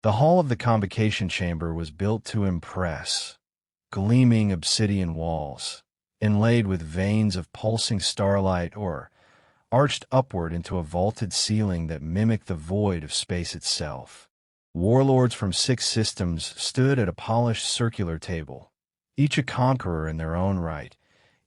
The hall of the convocation chamber was built to impress. Gleaming obsidian walls, inlaid with veins of pulsing starlight or arched upward into a vaulted ceiling that mimicked the void of space itself. Warlords from 6 systems stood at a polished circular table, each a conqueror in their own right,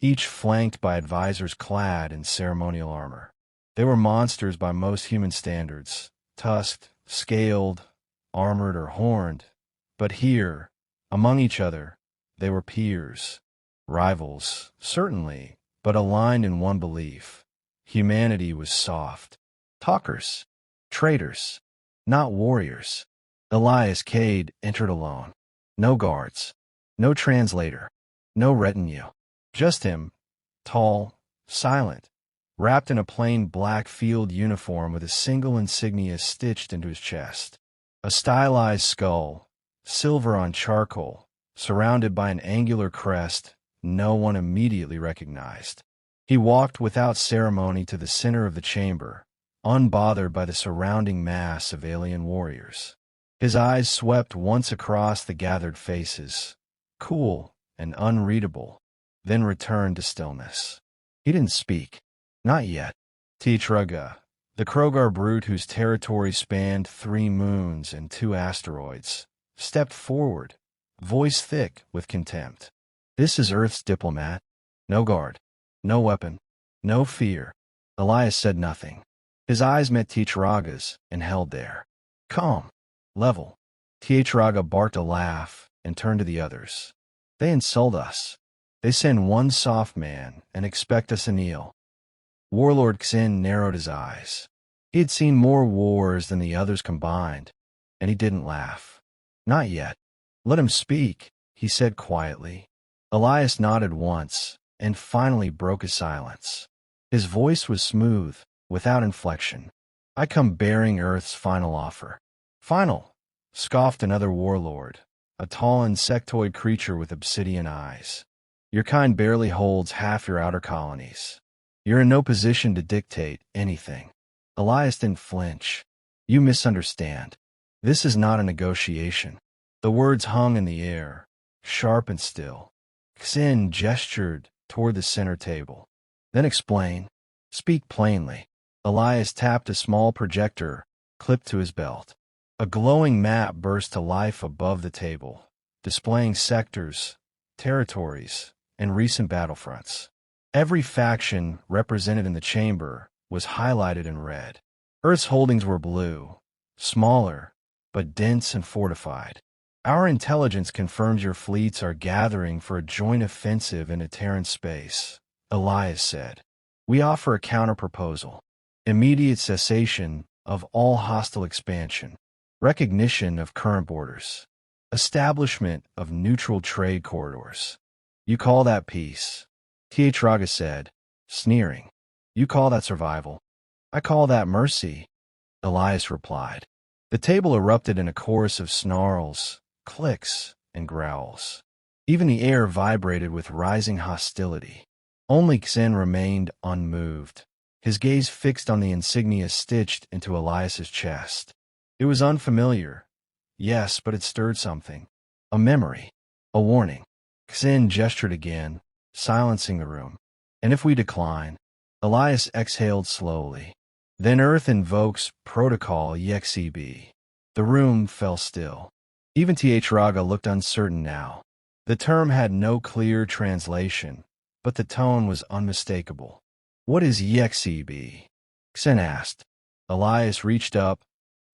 each flanked by advisors clad in ceremonial armor. They were monsters by most human standards, tusked, scaled, armored, or horned. But here, among each other, they were peers, rivals, certainly, but aligned in one belief. Humanity was soft. Talkers, traitors, not warriors. Elias Cade entered alone. No guards, no translator, no retinue. Just him, tall, silent, wrapped in a plain black field uniform with a single insignia stitched into his chest. A stylized skull, silver on charcoal, surrounded by an angular crest no one immediately recognized. He walked without ceremony to the center of the chamber, unbothered by the surrounding mass of alien warriors. His eyes swept once across the gathered faces, cool and unreadable, then returned to stillness. He didn't speak. Not yet. T'Traga, the Krogar brute whose territory spanned 3 moons and 2 asteroids, stepped forward, voice thick with contempt. This is Earth's diplomat. No guard, no weapon, no fear. Elias said nothing. His eyes met T'Traga's and held there. Calm, level. T'Traga barked a laugh and turned to the others. They insult us. They send one soft man and expect us to kneel. Warlord Xin narrowed his eyes. He had seen more wars than the others combined, and he didn't laugh. Not yet. Let him speak, he said quietly. Elias nodded once, and finally broke his silence. His voice was smooth, without inflection. I come bearing Earth's final offer. Final, scoffed another warlord, a tall insectoid creature with obsidian eyes. Your kind barely holds half your outer colonies. You're in no position to dictate anything. Elias didn't flinch. You misunderstand. This is not a negotiation. The words hung in the air, sharp and still. Xin gestured toward the center table. Then explain. Speak plainly. Elias tapped a small projector clipped to his belt. A glowing map burst to life above the table, displaying sectors, territories, and recent battlefronts. Every faction represented in the chamber was highlighted in red. Earth's holdings were blue, smaller, but dense and fortified. Our intelligence confirms your fleets are gathering for a joint offensive into Terran space, Elias said. We offer a counterproposal. Immediate cessation of all hostile expansion. Recognition of current borders. Establishment of neutral trade corridors. You call that peace? T'Traga said, sneering. You call that survival? I call that mercy, Elias replied. The table erupted in a chorus of snarls, clicks, and growls. Even the air vibrated with rising hostility. Only Xin remained unmoved, his gaze fixed on the insignia stitched into Elias's chest. It was unfamiliar, yes, but it stirred something. A memory, a warning. Xin gestured again, silencing the room. And if we decline? Elias exhaled slowly. Then Earth invokes Protocol EXEB. The room fell still. Even T'Traga looked uncertain now. The term had no clear translation, but the tone was unmistakable. What is EXEB? Xin asked. Elias reached up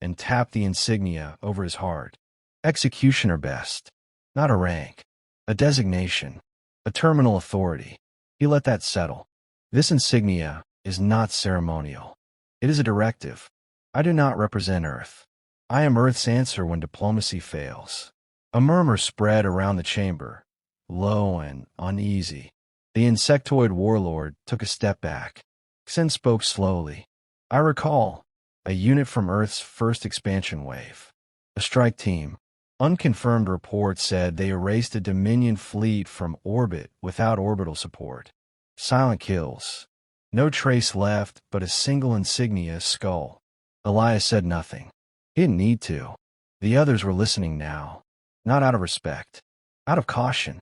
and tapped the insignia over his heart. Executioner best. Not a rank. A designation. A terminal authority. He let that settle. This insignia is not ceremonial. It is a directive. I do not represent Earth. I am Earth's answer when diplomacy fails. A murmur spread around the chamber, low and uneasy. The insectoid warlord took a step back. Xin spoke slowly. I recall a unit from Earth's first expansion wave. A strike team. Unconfirmed reports said they erased a Dominion fleet from orbit without orbital support. Silent kills. No trace left but a single insignia skull. Elias said nothing. He didn't need to. The others were listening now, not out of respect, out of caution.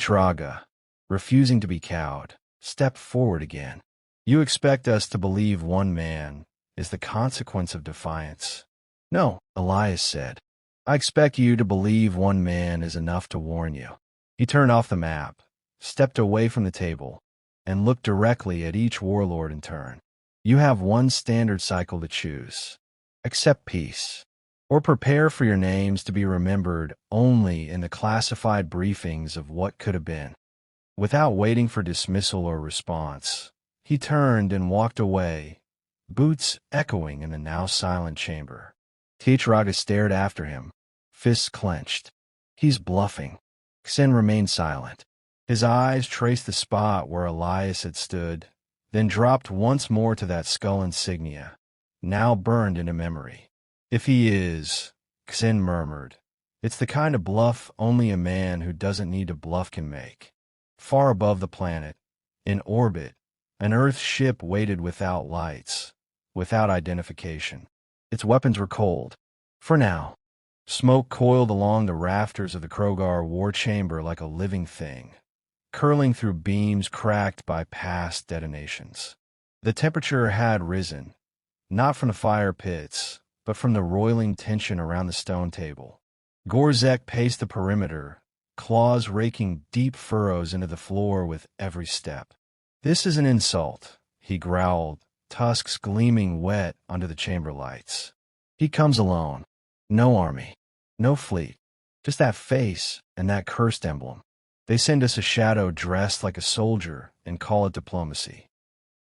Raga, refusing to be cowed, stepped forward again. You expect us to believe one man is the consequence of defiance. No, Elias said. I expect you to believe one man is enough to warn you. He turned off the map, stepped away from the table, and looked directly at each warlord in turn. You have one standard cycle to choose. Accept peace, or prepare for your names to be remembered only in the classified briefings of what could have been. Without waiting for dismissal or response, he turned and walked away, boots echoing in the now silent chamber. Raga stared after him, fists clenched. He's bluffing. Xen remained silent. His eyes traced the spot where Elias had stood, then dropped once more to that skull insignia, now burned into memory. If he is, Xen murmured, it's the kind of bluff only a man who doesn't need to bluff can make. Far above the planet, in orbit, an Earth ship waited without lights, without identification. Its weapons were cold. For now. Smoke coiled along the rafters of the Krogar war chamber like a living thing, curling through beams cracked by past detonations. The temperature had risen, not from the fire pits, but from the roiling tension around the stone table. Gorzek paced the perimeter, claws raking deep furrows into the floor with every step. This is an insult, he growled, tusks gleaming wet under the chamber lights. He comes alone. No army. No fleet. Just that face and that cursed emblem. They send us a shadow dressed like a soldier and call it diplomacy.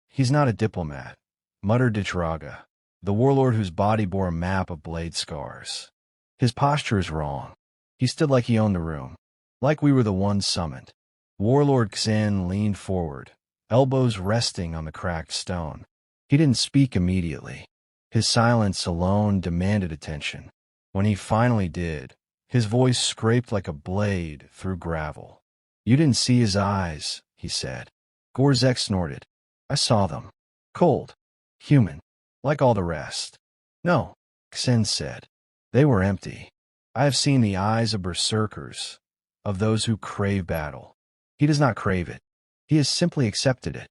He's not a diplomat, muttered Raga, the warlord whose body bore a map of blade scars. His posture is wrong. He stood like he owned the room, like we were the ones summoned. Warlord Xen leaned forward, elbows resting on the cracked stone. He didn't speak immediately. His silence alone demanded attention. When he finally did, his voice scraped like a blade through gravel. You didn't see his eyes, he said. Gorzek snorted. I saw them. Cold. Human. Like all the rest. No, Xen said. They were empty. I have seen the eyes of berserkers, of those who crave battle. He does not crave it. He has simply accepted it.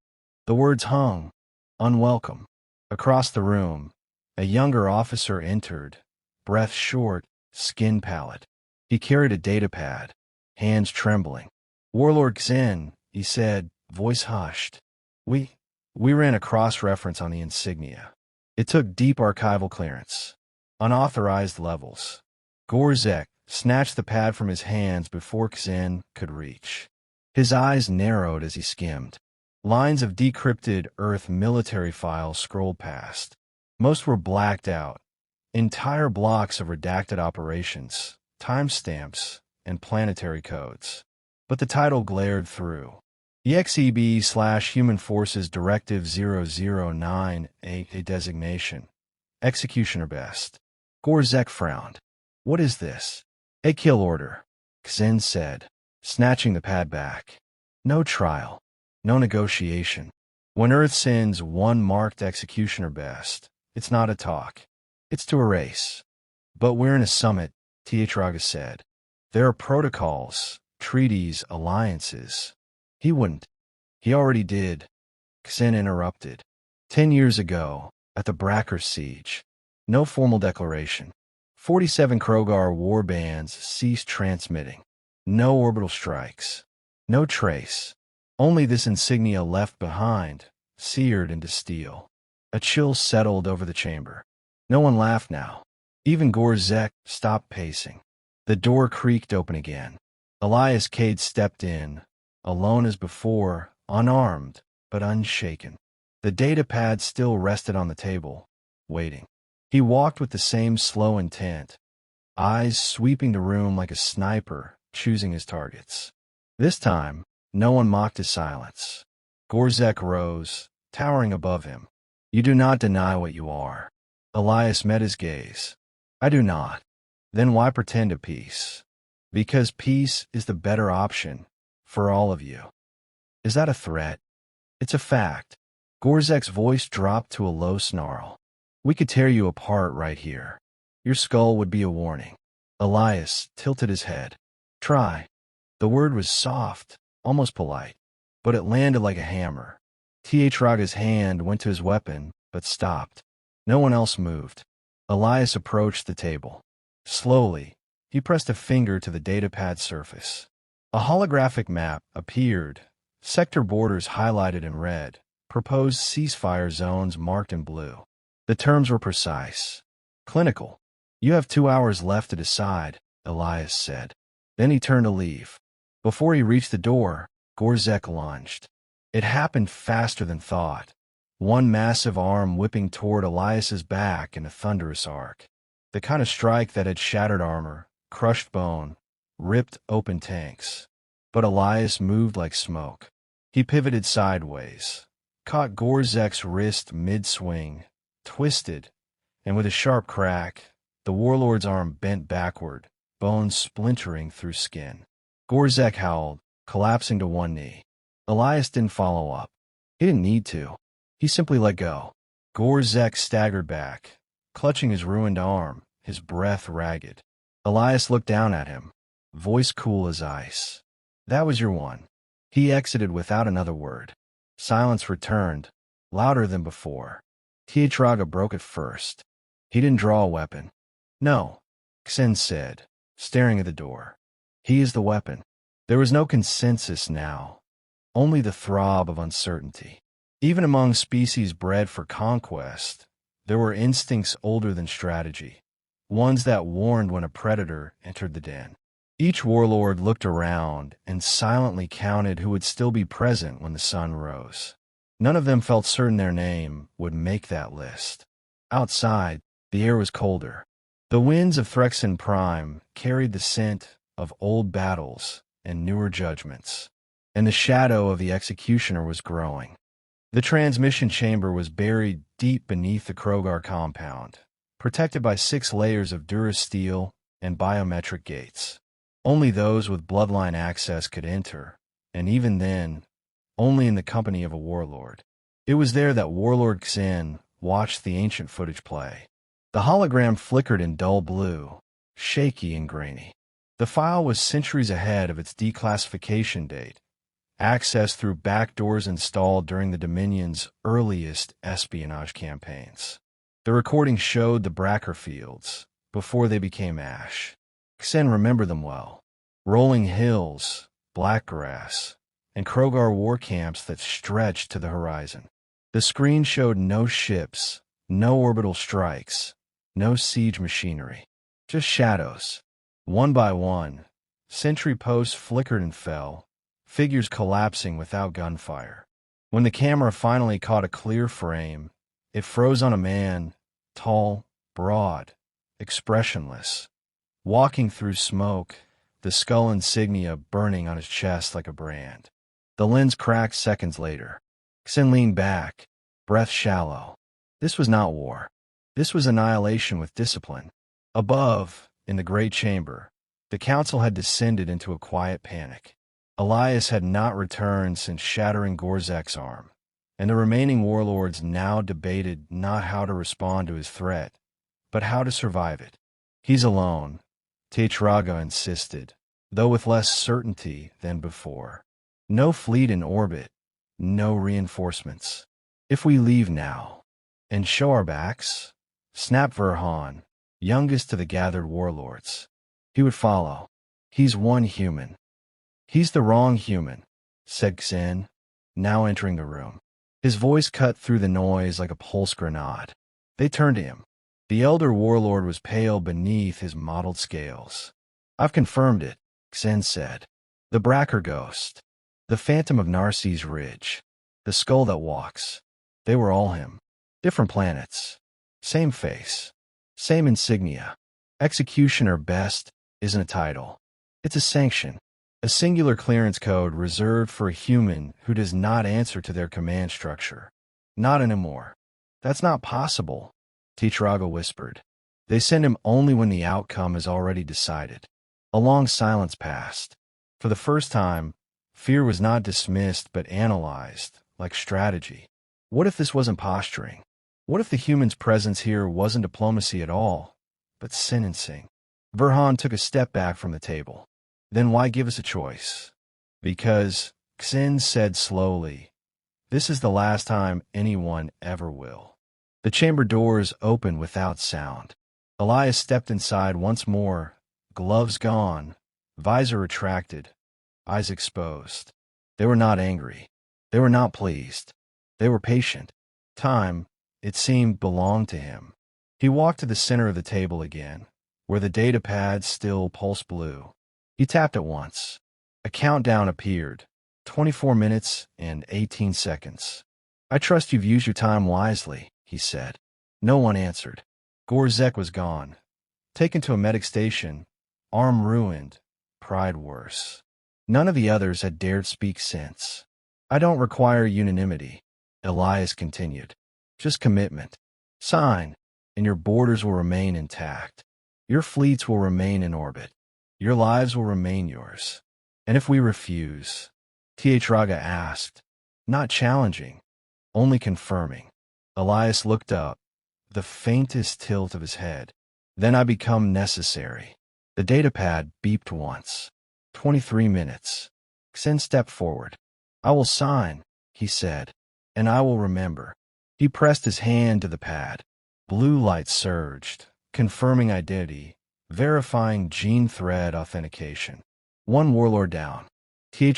The words hung, unwelcome. Across the room, a younger officer entered, breath short, skin pallid. He carried a datapad, hands trembling. Warlord Xen, he said, voice hushed. We ran a cross-reference on the Insignia. It took deep archival clearance. Unauthorized levels. Gorzek snatched the pad from his hands before Xen could reach. His eyes narrowed as he skimmed. Lines of decrypted Earth military files scrolled past. Most were blacked out. Entire blocks of redacted operations, timestamps, and planetary codes. But the title glared through. EXEB/Human Forces Directive 009, a designation. Executioner best. Gorzek frowned. What is this? A kill order, Xen said, snatching the pad back. No trial. No negotiation. When Earth sends one marked executioner best, it's not a talk. It's to erase. But we're in a summit, Raga said. There are protocols, treaties, alliances. He wouldn't. He already did. Xen interrupted. 10 years ago, at the Bracker siege. No formal declaration. 47 Krogar war bands ceased transmitting. No orbital strikes. No trace. Only this insignia left behind, seared into steel. A chill settled over the chamber. No one laughed now. Even Gorzek stopped pacing. The door creaked open again. Elias Cade stepped in, alone as before, unarmed, but unshaken. The datapad still rested on the table, waiting. He walked with the same slow intent, eyes sweeping the room like a sniper, choosing his targets. This time, no one mocked his silence. Gorzek rose, towering above him. You do not deny what you are. Elias met his gaze. I do not. Then why pretend a peace? Because peace is the better option, for all of you. Is that a threat? It's a fact. Gorzek's voice dropped to a low snarl. We could tear you apart right here. Your skull would be a warning. Elias tilted his head. Try. The word was soft, almost polite, but it landed like a hammer. Raga's hand went to his weapon, but stopped. No one else moved. Elias approached the table. Slowly, he pressed a finger to the datapad surface. A holographic map appeared, sector borders highlighted in red, proposed ceasefire zones marked in blue. The terms were precise. Clinical. You have 2 hours left to decide, Elias said. Then he turned to leave. Before he reached the door, Gorzek lunged. It happened faster than thought. One massive arm whipping toward Elias's back in a thunderous arc. The kind of strike that had shattered armor, crushed bone, ripped open tanks. But Elias moved like smoke. He pivoted sideways, caught Gorzek's wrist mid-swing, twisted, and with a sharp crack, the Warlord's arm bent backward, bones splintering through skin. Gorzek howled, collapsing to one knee. Elias didn't follow up. He didn't need to. He simply let go. Gorzek staggered back, clutching his ruined arm, his breath ragged. Elias looked down at him, voice cool as ice. That was your one. He exited without another word. Silence returned, louder than before. Raga broke it first. He didn't draw a weapon. No, Xen said, staring at the door. He is the weapon. There was no consensus now, only the throb of uncertainty. Even among species bred for conquest, there were instincts older than strategy, ones that warned when a predator entered the den. Each warlord looked around and silently counted who would still be present when the sun rose. None of them felt certain their name would make that list. Outside, the air was colder. The winds of Threxen Prime carried the scent of old battles and newer judgments, and the shadow of the executioner was growing. The transmission chamber was buried deep beneath the Krogar compound, protected by 6 layers of durasteel and biometric gates. Only those with bloodline access could enter, and even then, only in the company of a warlord. It was there that Warlord Xen watched the ancient footage play. The hologram flickered in dull blue, shaky and grainy. The file was centuries ahead of its declassification date, accessed through back doors installed during the Dominion's earliest espionage campaigns. The recording showed the Bracker fields, before they became ash. Xen remembered them well. Rolling hills, black grass, and Krogar war camps that stretched to the horizon. The screen showed no ships, no orbital strikes, no siege machinery. Just shadows. One by one, sentry posts flickered and fell, figures collapsing without gunfire. When the camera finally caught a clear frame, it froze on a man, tall, broad, expressionless, walking through smoke, the skull insignia burning on his chest like a brand. The lens cracked seconds later. Xen leaned back, breath shallow. This was not war. This was annihilation with discipline. Above, in the great chamber, the council had descended into a quiet panic. Elias had not returned since shattering Gorzek's arm, and the remaining warlords now debated not how to respond to his threat, but how to survive it. He's alone, Raga insisted, though with less certainty than before. No fleet in orbit, no reinforcements. If we leave now and show our backs, snapped Verhan, youngest of the gathered warlords. He would follow. He's one human. He's the wrong human, said Xen, now entering the room. His voice cut through the noise like a pulse grenade. They turned to him. The elder warlord was pale beneath his mottled scales. I've confirmed it, Xen said. The Bracker ghost. The phantom of Narcisse Ridge. The skull that walks. They were all him. Different planets. Same face. Same insignia. Executioner best isn't a title. It's a sanction. A singular clearance code reserved for a human who does not answer to their command structure. Not anymore. That's not possible, Raga whispered. They send him only when the outcome is already decided. A long silence passed. For the first time, fear was not dismissed but analyzed, like strategy. What if this wasn't posturing? What if the human's presence here wasn't diplomacy at all, but sentencing. Verhan took a step back from the table. Then why give us a choice? Because, Xin said slowly, this is the last time anyone ever will. The chamber doors opened without sound. Elias stepped inside once more, gloves gone, visor retracted, eyes exposed. They were not angry. They were not pleased. They were patient. Time, it seemed, belonged to him. He walked to the center of the table again, where the data pad still pulsed blue. He tapped it once. A countdown appeared, 24 minutes and 18 seconds. I trust you've used your time wisely, he said. No one answered. Gorzek was gone. Taken to a medic station, arm ruined, pride worse. None of the others had dared speak since. I don't require unanimity, Elias continued. Just commitment. Sign, and your borders will remain intact. Your fleets will remain in orbit. Your lives will remain yours. And if we refuse, Raga asked, not challenging, only confirming. Elias looked up, the faintest tilt of his head. Then I become necessary. The datapad beeped once. 23 minutes. Xin stepped forward. I will sign, he said, and I will remember. He pressed his hand to the pad. Blue light surged, confirming identity, verifying gene thread authentication. One warlord down.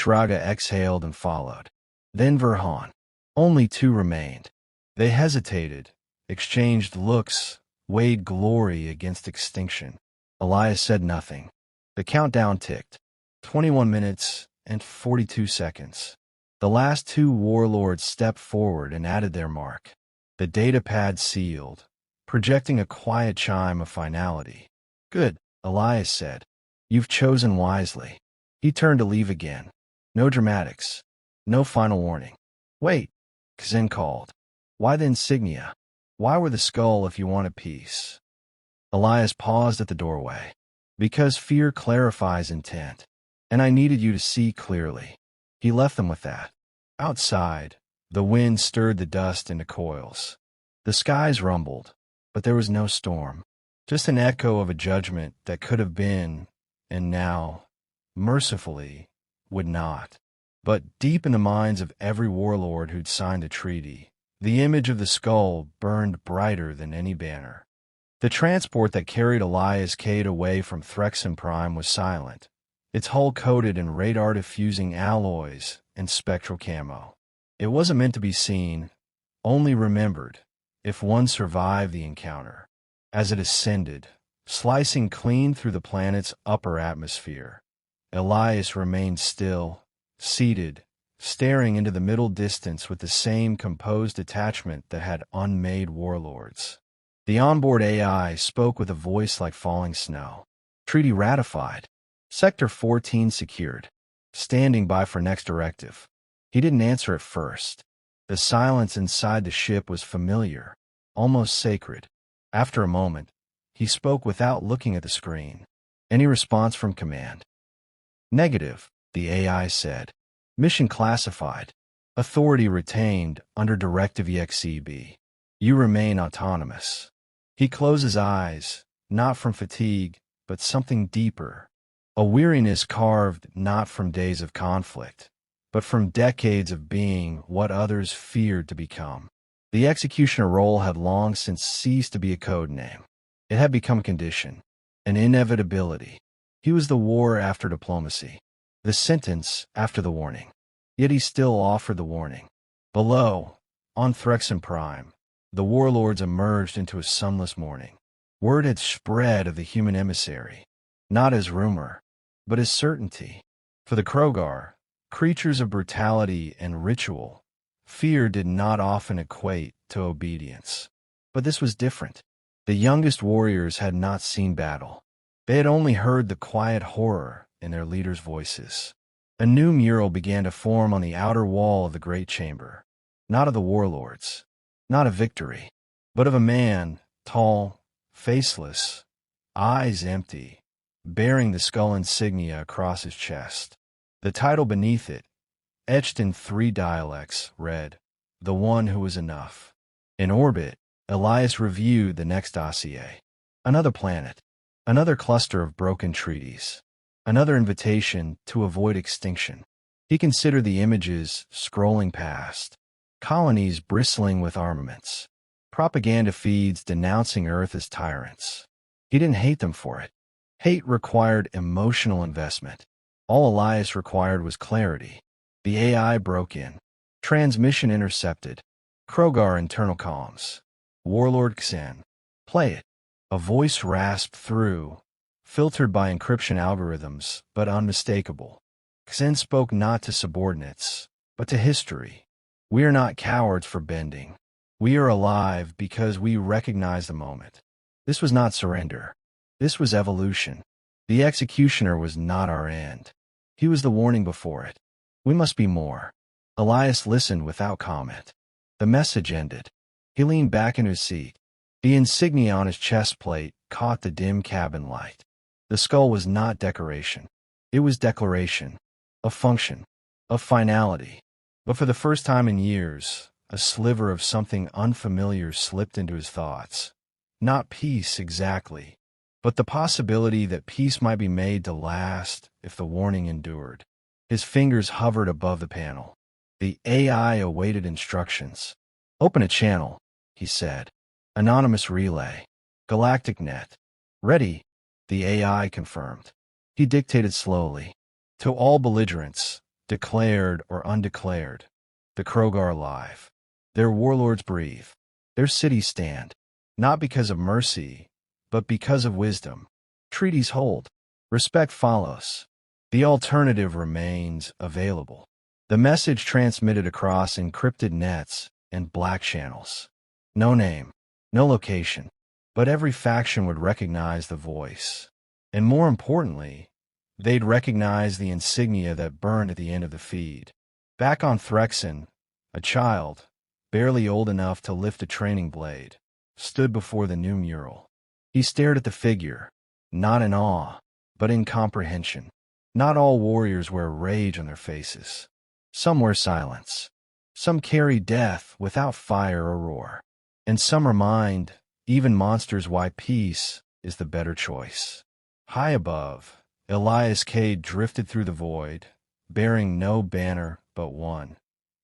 Raga exhaled and followed. Then Verhan. Only two remained. They hesitated, exchanged looks, weighed glory against extinction. Elias said nothing. The countdown ticked. 21 minutes and 42 seconds. The last two warlords stepped forward and added their mark. The datapad sealed, projecting a quiet chime of finality. Good, Elias said. You've chosen wisely. He turned to leave again. No dramatics. No final warning. Wait, Xin called. Why the insignia? Why were the skull if you wanted peace? Elias paused at the doorway. Because fear clarifies intent. And I needed you to see clearly. He left them with that. Outside, the wind stirred the dust into coils. The skies rumbled, but there was no storm. Just an echo of a judgment that could have been, and now, mercifully, would not. But deep in the minds of every warlord who'd signed a treaty, the image of the skull burned brighter than any banner. The transport that carried Elias Cade away from Threxen Prime was silent, its hull coated in radar-diffusing alloys and spectral camo. It wasn't meant to be seen, only remembered, if one survived the encounter. As it ascended, slicing clean through the planet's upper atmosphere, Elias remained still, seated, staring into the middle distance with the same composed detachment that had unmade warlords. The onboard AI spoke with a voice like falling snow. Treaty ratified. Sector 14 secured. Standing by for next directive. He didn't answer at first. The silence inside the ship was familiar, almost sacred. After a moment, he spoke without looking at the screen. Any response from command? Negative, the AI said. Mission classified. Authority retained under Directive EXEB. You remain autonomous. He closed his eyes, not from fatigue, but something deeper. A weariness carved not from days of conflict, but from decades of being what others feared to become. The executioner role had long since ceased to be a code name. It had become a condition, an inevitability. He was the war after diplomacy, the sentence after the warning. Yet he still offered the warning. Below, on Threxen Prime, the warlords emerged into a sunless morning. Word had spread of the human emissary, not as rumor, but as certainty. For the Krogar, creatures of brutality and ritual, fear did not often equate to obedience. But this was different. The youngest warriors had not seen battle. They had only heard the quiet horror in their leaders' voices. A new mural began to form on the outer wall of the great chamber, not of the warlords, not of victory, but of a man, tall, faceless, eyes empty, bearing the skull insignia across his chest. The title beneath it, etched in 3 dialects, read, "The One Who Was Enough." In orbit, Elias reviewed the next dossier. Another planet. Another cluster of broken treaties. Another invitation to avoid extinction. He considered the images scrolling past. Colonies bristling with armaments. Propaganda feeds denouncing Earth as tyrants. He didn't hate them for it. Hate required emotional investment. All Elias required was clarity. The AI broke in. Transmission intercepted. Krogar internal comms. Warlord Xen. Play it. A voice rasped through, filtered by encryption algorithms, but unmistakable. Xen spoke not to subordinates, but to history. We are not cowards for bending. We are alive because we recognize the moment. This was not surrender. This was evolution. The executioner was not our end. He was the warning before it. We must be more. Elias listened without comment. The message ended. He leaned back in his seat. The insignia on his chest plate caught the dim cabin light. The skull was not decoration. It was declaration. A function. A finality. But for the first time in years, a sliver of something unfamiliar slipped into his thoughts. Not peace exactly, but the possibility that peace might be made to last if the warning endured. His fingers hovered above the panel. The AI awaited instructions. Open a channel, he said. Anonymous relay. Galactic net. Ready, the AI confirmed. He dictated slowly. To all belligerents, declared or undeclared, the Krogar live. Their warlords breathe. Their cities stand. Not because of mercy, but because of wisdom. Treaties hold. Respect follows. The alternative remains available. The message transmitted across encrypted nets and black channels. No name, no location, but every faction would recognize the voice. And more importantly, they'd recognize the insignia that burned at the end of the feed. Back on Threxen, a child, barely old enough to lift a training blade, stood before the new mural. He stared at the figure, not in awe, but in comprehension. Not all warriors wear rage on their faces. Some wear silence. Some carry death without fire or roar. And some remind, even monsters, why peace is the better choice. High above, Elias Cade drifted through the void, bearing no banner but one.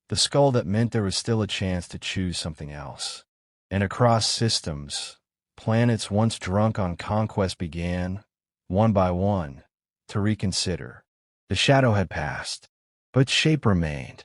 The skull that meant there was still a chance to choose something else. And across systems, planets once drunk on conquest began, one by one, to reconsider. The shadow had passed, but shape remained.